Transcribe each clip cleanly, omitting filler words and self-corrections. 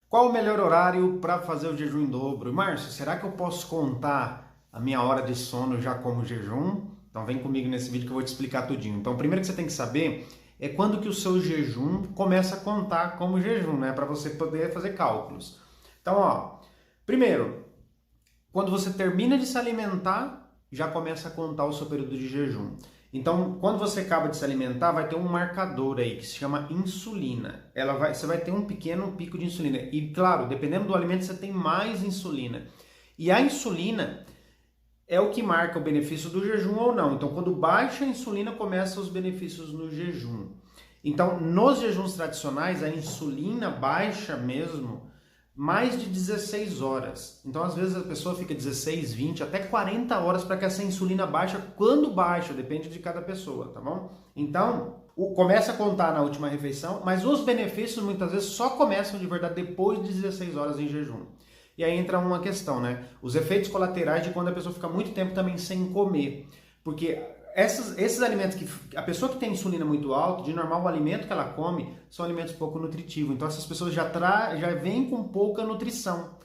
Qual o melhor horário para fazer o jejum em dobro? Márcio, será que eu posso contar a minha hora de sono já como jejum? Então vem comigo nesse vídeo que eu vou te explicar tudinho. Então, primeiro que você tem que saber é quando que o seu jejum começa a contar como jejum, né? Para você poder fazer cálculos. Então, ó, primeiro, quando você termina de se alimentar, já começa a contar o seu período de jejum. Então, quando você acaba de se alimentar, vai ter um marcador aí que se chama insulina. Você vai ter um pequeno pico de insulina. E, claro, dependendo do alimento, você tem mais insulina. E a insulina é o que marca o benefício do jejum ou não. Então, quando baixa a insulina, começam os benefícios no jejum. Então, nos jejuns tradicionais, a insulina baixa mesmo mais de 16 horas. Então, às vezes, a pessoa fica 16, 20, até 40 horas para que essa insulina baixa. Quando baixa, depende de cada pessoa, tá bom? Então, começa a contar na última refeição, mas os benefícios muitas vezes só começam de verdade depois de 16 horas em jejum. E aí entra uma questão, né? Os efeitos colaterais de quando a pessoa fica muito tempo também sem comer. Porque esses alimentos que a pessoa que tem insulina muito alta, de normal o alimento que ela come são alimentos pouco nutritivos. Então essas pessoas já vêm com pouca nutrição.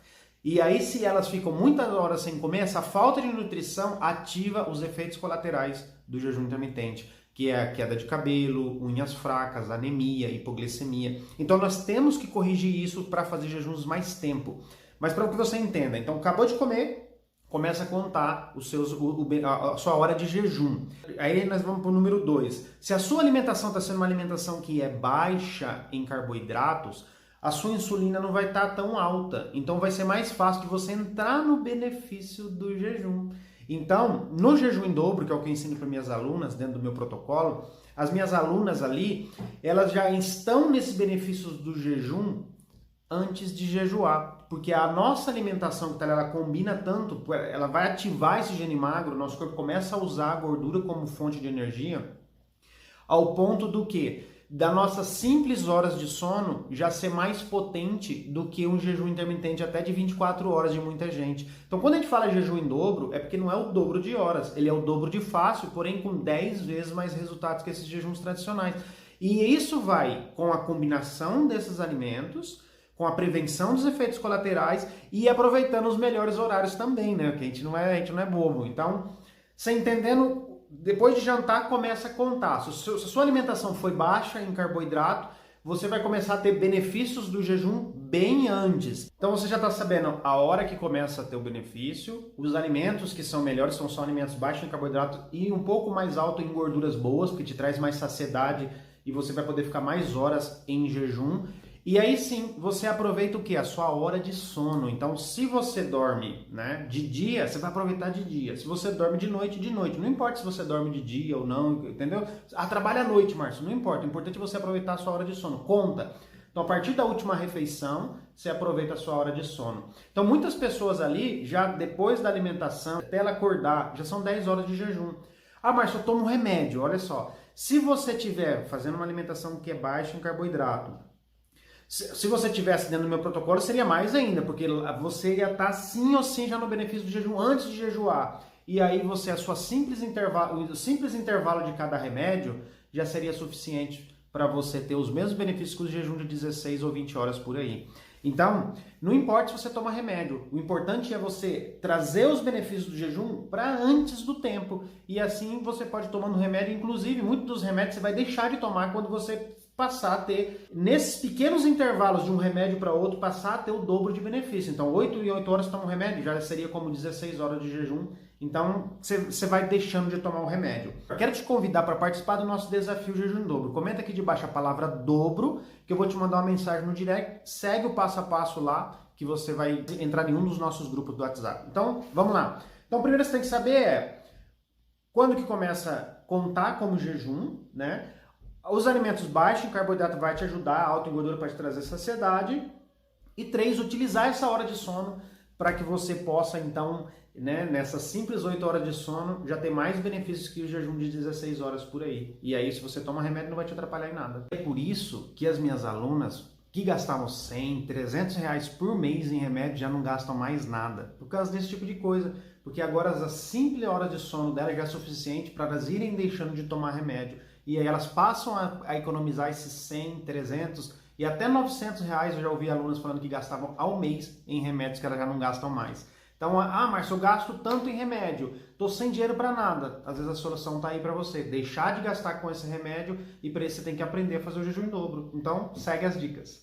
E aí se elas ficam muitas horas sem comer, essa falta de nutrição ativa os efeitos colaterais do jejum intermitente, que é a queda de cabelo, unhas fracas, anemia, hipoglicemia. Então nós temos que corrigir isso para fazer jejuns mais tempo. Mas para que você entenda, então acabou de comer, começa a contar a sua hora de jejum. Aí nós vamos para o número 2. Se a sua alimentação está sendo uma alimentação que é baixa em carboidratos, a sua insulina não vai estar tão alta. Então vai ser mais fácil de você entrar no benefício do jejum. Então, no jejum em dobro, que é o que eu ensino para minhas alunas dentro do meu protocolo, as minhas alunas ali, elas já estão nesses benefícios do jejum antes de jejuar, porque a nossa alimentação ela combina tanto, ela vai ativar esse gene magro, nosso corpo começa a usar a gordura como fonte de energia, ao ponto do que das nossas simples horas de sono já ser mais potente do que um jejum intermitente até de 24 horas de muita gente. Então quando a gente fala jejum em dobro, é porque não é o dobro de horas, ele é o dobro de fácil, porém com 10 vezes mais resultados que esses jejuns tradicionais. E isso vai com a combinação desses alimentos, com a prevenção dos efeitos colaterais e aproveitando os melhores horários também, né? Porque a gente não é bobo. Então, você entendendo, depois de jantar, começa a contar. Se a sua alimentação foi baixa em carboidrato, você vai começar a ter benefícios do jejum bem antes. Então você já está sabendo a hora que começa a ter o benefício, os alimentos que são melhores são só alimentos baixos em carboidrato e um pouco mais alto em gorduras boas, porque te traz mais saciedade e você vai poder ficar mais horas em jejum. E aí sim, você aproveita o quê? A sua hora de sono. Então, se você dorme, né, de dia, você vai aproveitar de dia. Se você dorme de noite, de noite. Não importa se você dorme de dia ou não, entendeu? Ah, trabalha à noite, Márcio. Não importa. O importante é você aproveitar a sua hora de sono. Conta. Então, a partir da última refeição, você aproveita a sua hora de sono. Então, muitas pessoas ali, já depois da alimentação, até ela acordar, já são 10 horas de jejum. Ah, Márcio, eu tomo remédio. Olha só. Se você estiver fazendo uma alimentação que é baixa em carboidrato, se você tivesse dentro do meu protocolo, seria mais ainda, porque você ia estar sim ou sim já no benefício do jejum antes de jejuar. E aí o simples intervalo de cada remédio já seria suficiente para você ter os mesmos benefícios que o jejum de 16 ou 20 horas por aí. Então, não importa se você toma remédio, o importante é você trazer os benefícios do jejum para antes do tempo. E assim você pode ir tomando remédio, inclusive muitos dos remédios você vai deixar de tomar quando você passar a ter, nesses pequenos intervalos de um remédio para outro, passar a ter o dobro de benefício. Então, 8 e 8 horas toma um remédio, já seria como 16 horas de jejum. Então, você vai deixando de tomar o remédio. Eu quero te convidar para participar do nosso desafio Jejum em Dobro. Comenta aqui debaixo a palavra dobro, que eu vou te mandar uma mensagem no direct. Segue o passo a passo lá, que você vai entrar em um dos nossos grupos do WhatsApp. Então, vamos lá. Então, primeiro você tem que saber quando que começa a contar como jejum, né? Os alimentos baixos em carboidrato vai te ajudar, alto em gordura para te trazer saciedade. E 3, utilizar essa hora de sono para que você possa, então, né, nessas simples 8 horas de sono, já ter mais benefícios que o jejum de 16 horas por aí. E aí, se você toma remédio, não vai te atrapalhar em nada. É por isso que as minhas alunas, que gastavam 100, 300 reais por mês em remédio, já não gastam mais nada. Por causa desse tipo de coisa. Porque agora as simples horas de sono delas já é suficiente para elas irem deixando de tomar remédio. E aí elas passam a economizar esses 100, 300 E até R$ 900 eu já ouvi alunas falando que gastavam ao mês em remédios que elas já não gastam mais. Então, Márcio, eu gasto tanto em remédio, tô sem dinheiro para nada. Às vezes a solução tá aí para você, deixar de gastar com esse remédio e para isso você tem que aprender a fazer o jejum em dobro. Então, segue as dicas.